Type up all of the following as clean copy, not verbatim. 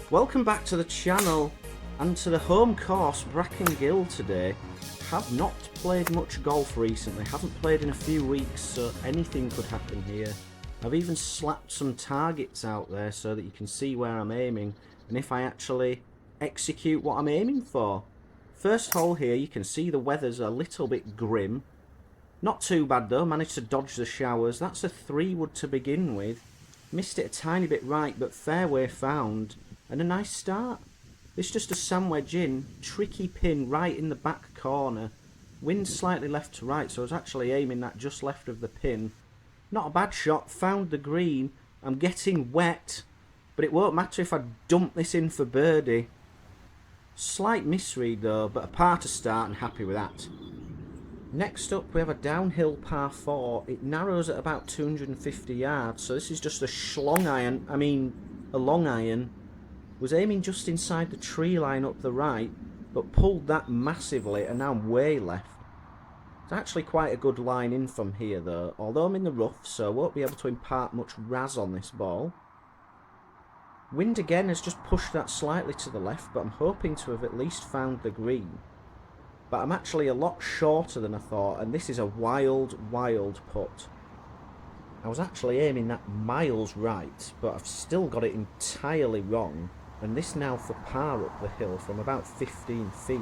Welcome back to the channel and to the home course, Brackengill today. Have not played much golf recently, haven't played in a few weeks, so anything could happen here. I've even slapped some targets out there so that you can see where I'm aiming and if I actually execute what I'm aiming for. First hole here, you can see the weather's a little bit grim. Not too bad though, managed to dodge the showers. That's a 3-wood to begin with. Missed it a tiny bit right, but fairway found. And a nice start. It's just a sand wedge in, tricky pin right in the back corner. Wind slightly left to right, so I was actually aiming that just left of the pin. Not a bad shot, found the green. I'm getting wet, but it won't matter if I dump this in for birdie. Slight misread though, but a par to start and happy with that. Next up we have a downhill par 4. It narrows at about 250 yards, so this is just a long iron. Was aiming just inside the tree line up the right, but pulled that massively and now I'm way left. It's actually quite a good line in from here though, although I'm in the rough, so I won't be able to impart much raz on this ball. Wind again has just pushed that slightly to the left, but I'm hoping to have at least found the green. But I'm actually a lot shorter than I thought, and this is a wild putt. I was actually aiming that miles right, but I've still got it entirely wrong, and this now for par up the hill from about 15 feet.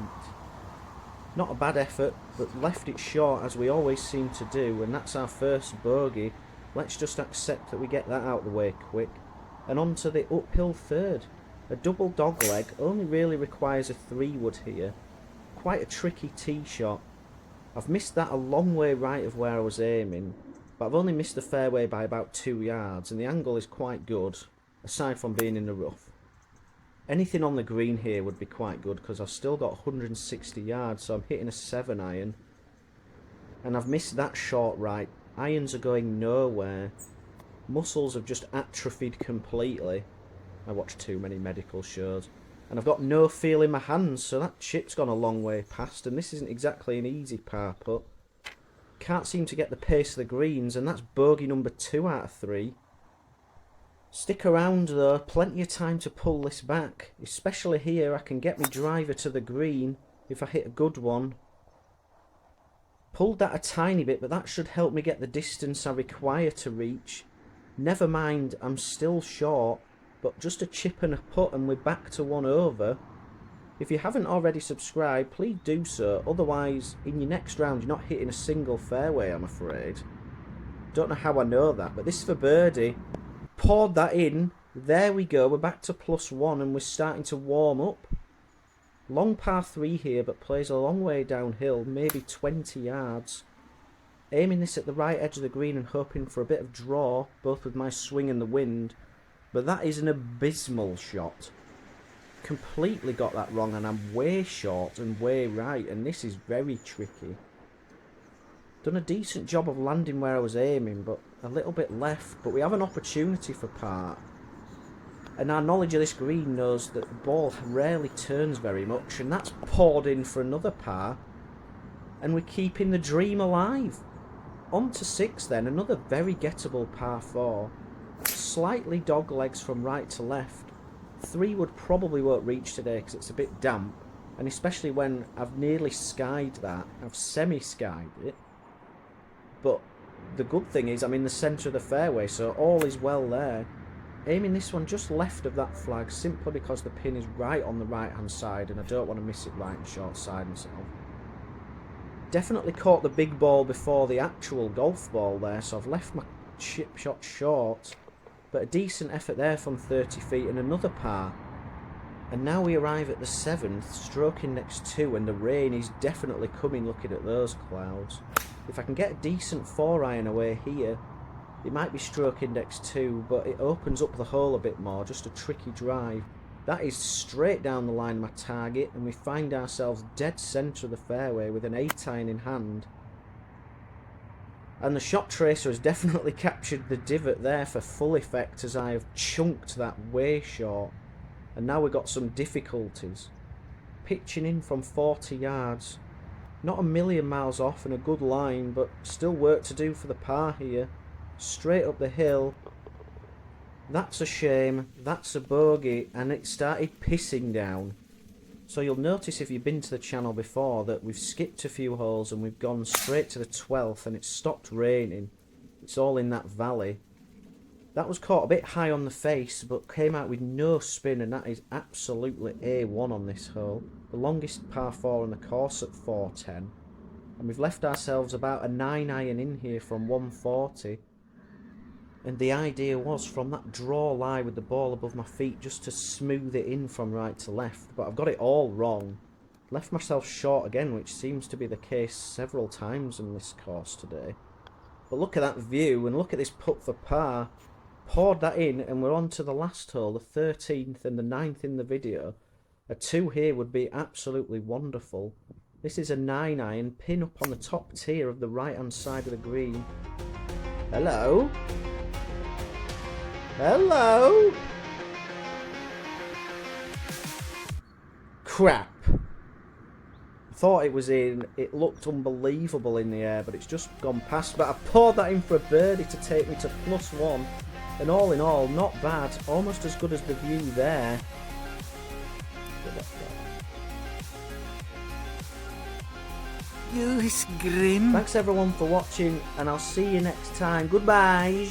Not a bad effort, but left it short as we always seem to do, and that's our first bogey. Let's just accept that we get that out of the way quick. And on to the uphill third. A double dogleg only really requires a 3-wood here. Quite a tricky tee shot. I've missed that a long way right of where I was aiming, but I've only missed the fairway by about 2 yards, and the angle is quite good, aside from being in the rough. Anything on the green here would be quite good because I've still got 160 yards, so I'm hitting a 7-iron. And I've missed that short right. Irons are going nowhere. Muscles have just atrophied completely. I watch too many medical shows. And I've got no feel in my hands, so that chip's gone a long way past, and this isn't exactly an easy par putt. Can't seem to get the pace of the greens, and that's bogey number 2 out of 3. Stick around though, plenty of time to pull this back. Especially here, I can get my driver to the green if I hit a good one. Pulled that a tiny bit, but that should help me get the distance I require to reach. Never mind, I'm still short, but just a chip and a putt and we're back to 1 over. If you haven't already subscribed, please do so, otherwise in your next round you're not hitting a single fairway, I'm afraid. Don't know how I know that, but this is for birdie. Poured that in, there we go, we're back to +1 and we're starting to warm up. Long par 3 here, but plays a long way downhill, maybe 20 yards. Aiming this at the right edge of the green and hoping for a bit of draw, both with my swing and the wind. But that is an abysmal shot. Completely got that wrong, and I'm way short and way right, and this is very tricky. Done a decent job of landing where I was aiming, but a little bit left. But we have an opportunity for par. And our knowledge of this green knows that the ball rarely turns very much, and that's poured in for another par. And we're keeping the dream alive. On to 6 then, another very gettable par 4. Slightly dog legs from right to left. 3-wood probably won't reach today because it's a bit damp, and especially when I've nearly skied that. I've semi-skied it, but the good thing is I'm in the centre of the fairway, so all is well there. Aiming this one just left of that flag simply because the pin is right on the right hand side and I don't want to miss it right and short side myself. Definitely caught the big ball before the actual golf ball there, so I've left my chip shot short. But a decent effort there from 30 feet and another par. And now we arrive at the 7th, stroking next 2, and the rain is definitely coming looking at those clouds. If I can get a decent 4-iron away here, it might be stroke index 2, but it opens up the hole a bit more, just a tricky drive. That is straight down the line my target, and we find ourselves dead centre of the fairway with an 8-iron in hand. And the shot tracer has definitely captured the divot there for full effect as I have chunked that way short. And now we've got some difficulties. Pitching in from 40 yards. Not a million miles off and a good line, but still work to do for the par here. Straight up the hill. That's a shame. That's a bogey. And it started pissing down. So you'll notice if you've been to the channel before that we've skipped a few holes and we've gone straight to the 12th and it's stopped raining. It's all in that valley. That was caught a bit high on the face but came out with no spin, and that is absolutely A1 on this hole. The longest par 4 on the course at 410. And we've left ourselves about a 9 iron in here from 140. And the idea was from that draw lie with the ball above my feet just to smooth it in from right to left. But I've got it all wrong. Left myself short again, which seems to be the case several times in this course today. But look at that view and look at this putt for par. Poured that in and we're on to the last hole, the 13th and the 9th in the video. A 2 here would be absolutely wonderful. This is a 9 iron, pin up on the top tier of the right hand side of the green. Hello? Hello? Crap. I thought it was in. It looked unbelievable in the air, but it's just gone past. But I poured that in for a birdie to take me to +1. And all in all, not bad. Almost as good as the view there. You is grim. Thanks everyone for watching, and I'll see you next time. Goodbye.